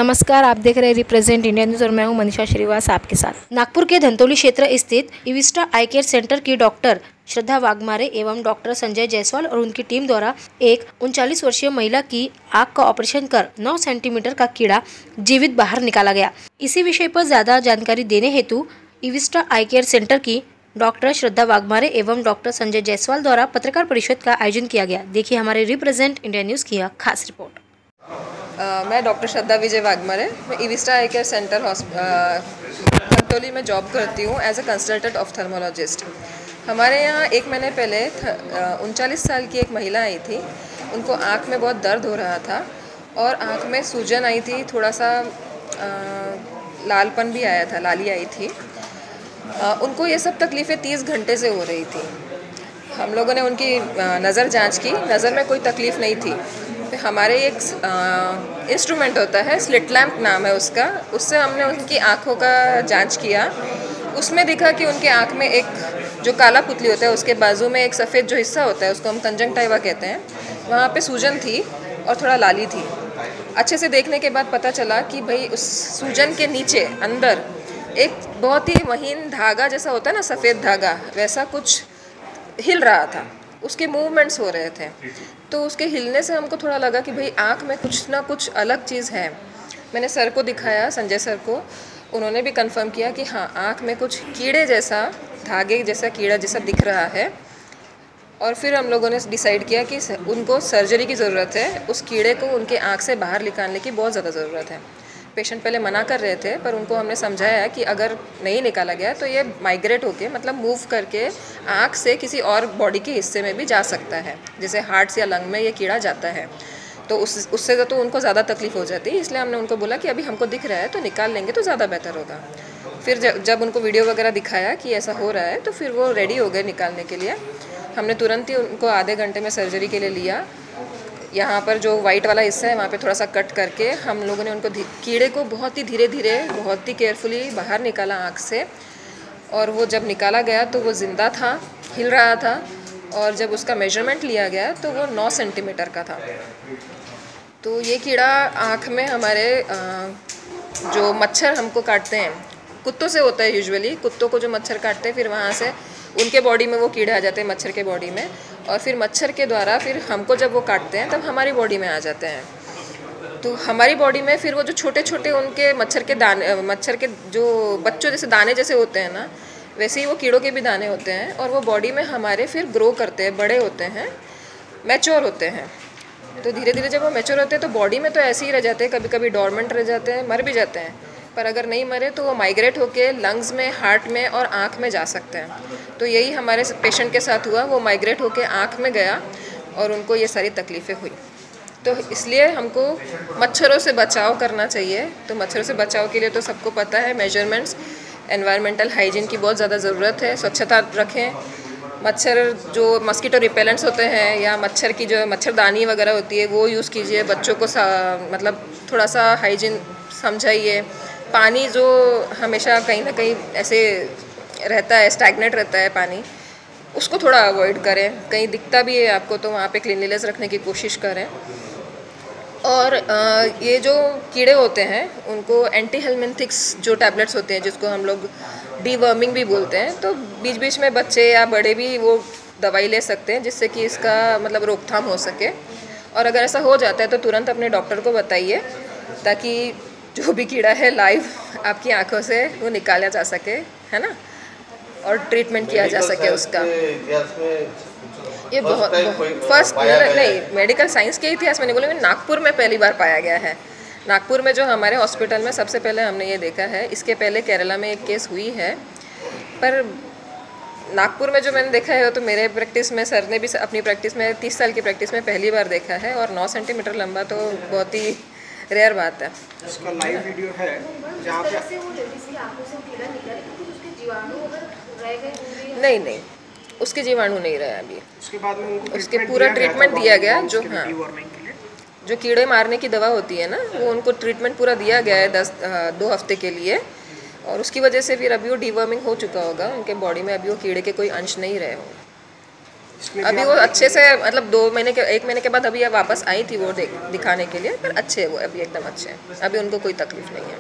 नमस्कार, आप देख रहे हैं रिप्रेजेंट इंडिया न्यूज़ और मैं हूं मनीषा श्रीवास आपके साथ। नागपुर के धंतोली क्षेत्र स्थित इविस्टा आई केयर सेंटर की डॉक्टर श्रद्धा वाघमारे एवं डॉक्टर संजय जायसवाल और उनकी टीम द्वारा एक 39 वर्षीय महिला की आंख का ऑपरेशन कर 9 सेंटीमीटर का कीड़ा जीवित बाहर निकाला गया। इसी विषय पर ज्यादा जानकारी देने हेतु इविस्टा आई केयर सेंटर की डॉक्टर श्रद्धा वाघमारे एवं डॉक्टर संजय जायसवाल द्वारा पत्रकार परिषद का आयोजन किया गया। देखिए हमारे रिप्रेजेंट इंडिया न्यूज़ की यह खास रिपोर्ट। मैं डॉक्टर श्रद्धा विजय वाघमारे, मैं इविस्टा आई केयर सेंटर धंतोली में जॉब करती हूँ एज ए कंसल्टेंट ऑफ्थल्मोलॉजिस्ट। हमारे यहाँ 1 महीने पहले 39 साल की एक महिला आई थी। उनको आँख में बहुत दर्द हो रहा था और आँख में सूजन आई थी, थोड़ा सा लालपन भी आया था, लाली आई थी। उनको ये सब तकलीफ़ें 30 घंटे से हो रही थी। हम लोगों ने उनकी नज़र जांच की, नज़र में कोई तकलीफ़ नहीं थी। हमारे एक इंस्ट्रूमेंट होता है, स्लिट लैम्प नाम है उसका, उससे हमने उनकी आँखों का जांच किया। उसमें दिखा कि उनके आँख में एक जो काला पुतली होता है उसके बाजू में एक सफ़ेद जो हिस्सा होता है उसको हम कंजंक्टिवा कहते हैं, वहाँ पे सूजन थी और थोड़ा लाली थी। अच्छे से देखने के बाद पता चला कि भाई उस सूजन के नीचे अंदर एक बहुत ही महीन धागा जैसा होता है ना, सफ़ेद धागा, वैसा कुछ हिल रहा था, उसके मूवमेंट्स हो रहे थे। तो उसके हिलने से हमको थोड़ा लगा कि भाई आँख में कुछ ना कुछ अलग चीज़ है। मैंने सर को दिखाया, संजय सर को, उन्होंने भी कंफर्म किया कि हाँ, आँख में कुछ कीड़े जैसा, धागे जैसा कीड़ा जैसा दिख रहा है। और फिर हम लोगों ने डिसाइड किया कि उनको सर्जरी की ज़रूरत है। उस कीड़े को उनके आँख से बाहर निकालने की बहुत ज़्यादा ज़रूरत है। पेशेंट पहले मना कर रहे थे, पर उनको हमने समझाया कि अगर नहीं निकाला गया तो ये माइग्रेट होके, मतलब मूव करके आँख से किसी और बॉडी के हिस्से में भी जा सकता है, जैसे हार्ट या लंग में ये कीड़ा जाता है। तो उससे तो उनको ज़्यादा तकलीफ हो जाती है, इसलिए हमने उनको बोला कि अभी हमको दिख रहा है तो निकाल लेंगे तो ज़्यादा बेहतर होगा। फिर जब उनको वीडियो वगैरह दिखाया कि ऐसा हो रहा है तो फिर वो रेडी हो गए निकालने के लिए। हमने तुरंत ही उनको आधे घंटे में सर्जरी के लिए लिया। यहाँ पर जो वाइट वाला हिस्सा है वहाँ पे थोड़ा सा कट करके हम लोगों ने उनको कीड़े को बहुत ही धीरे धीरे, बहुत ही केयरफुली बाहर निकाला आँख से। और वो जब निकाला गया तो वो ज़िंदा था, हिल रहा था। और जब उसका मेजरमेंट लिया गया तो वो 9 सेंटीमीटर का था। तो ये कीड़ा आँख में हमारे जो मच्छर हमको काटते हैं, कुत्तों से होता है यूजुअली, कुत्तों को जो मच्छर काटते हैं फिर वहाँ से उनके बॉडी में वो कीड़े आ जाते हैं, मच्छर के बॉडी में, और फिर मच्छर के द्वारा फिर हमको जब वो काटते हैं तब हमारी बॉडी में आ जाते हैं। तो हमारी बॉडी में फिर वो जो छोटे छोटे उनके मच्छर के दाने, मच्छर के जो बच्चों जैसे दाने जैसे होते हैं ना, वैसे ही वो कीड़ों के भी दाने होते हैं। और वो बॉडी में हमारे फिर ग्रो करते हैं, बड़े होते हैं, मैच्योर होते हैं। तो धीरे धीरे जब वो मैच्योर होते हैं तो बॉडी में तो ऐसे ही रह जाते हैं, कभी कभी डॉर्मेंट रह जाते हैं, मर भी जाते हैं। पर अगर नहीं मरे तो वो माइग्रेट होके लंग्स में, हार्ट में और आँख में जा सकते हैं। तो यही हमारे पेशेंट के साथ हुआ, वो माइग्रेट होके आँख में गया और उनको ये सारी तकलीफ़ें हुई। तो इसलिए हमको मच्छरों से बचाव करना चाहिए। तो मच्छरों से बचाव के लिए तो सबको पता है, मेजरमेंट्स, एनवायरमेंटल हाइजीन की बहुत ज़्यादा ज़रूरत है। स्वच्छता रखें, मच्छर जो मस्कीटो रिपेलेंट्स होते हैं या मच्छर की जो मच्छरदानी वगैरह होती है वो यूज़ कीजिए। बच्चों को मतलब थोड़ा सा हाइजीन समझाइए। पानी जो हमेशा कहीं ना कहीं ऐसे रहता है, स्टैग्नेट रहता है पानी, उसको थोड़ा अवॉइड करें। कहीं दिखता भी है आपको तो वहाँ पे क्लीनलीनेस रखने की कोशिश करें। और ये जो कीड़े होते हैं उनको एंटी हेलमिंथिक्स जो टैबलेट्स होते हैं, जिसको हम लोग डीवर्मिंग भी बोलते हैं, तो बीच बीच में बच्चे या बड़े भी वो दवाई ले सकते हैं जिससे कि इसका मतलब रोकथाम हो सके। और अगर ऐसा हो जाता है तो तुरंत अपने डॉक्टर को बताइए, ताकि जो भी कीड़ा है लाइव आपकी आंखों से वो निकाला जा सके, है ना, और ट्रीटमेंट किया जा सके उसका। ये बहुत फर्स्ट नहीं, मेडिकल साइंस के इतिहास में नहीं बोले, नागपुर में पहली बार पाया गया है। नागपुर में जो हमारे हॉस्पिटल में सबसे पहले हमने ये देखा है। इसके पहले केरला में एक केस हुई है, पर नागपुर में जो मैंने देखा है तो मेरे प्रैक्टिस में, सर ने भी अपनी प्रैक्टिस में 30 साल की प्रैक्टिस में पहली बार देखा है। और 9 सेंटीमीटर लंबा तो बहुत ही रेयर बात है। इसका लाइव वीडियो है जहाँ पे नहीं, उसके जीवाणु नहीं रहे अभी। उसके बाद में उनको उसके पूरा ट्रीटमेंट दिया गया। जो हाँ, जो कीड़े मारने की दवा होती है ना, वो उनको ट्रीटमेंट पूरा दिया गया है 2 हफ्ते के लिए। और उसकी वजह से फिर अभी वो डीवर्मिंग हो चुका होगा उनके बॉडी में, अभी वो कीड़े के कोई अंश नहीं रहे होंगे। अभी वो अच्छे से मतलब 1 महीने के बाद अभी वापस आई थी वो दिखाने के लिए, पर अच्छे है वो अभी एकदम अच्छे हैं, अभी उनको कोई तकलीफ नहीं है।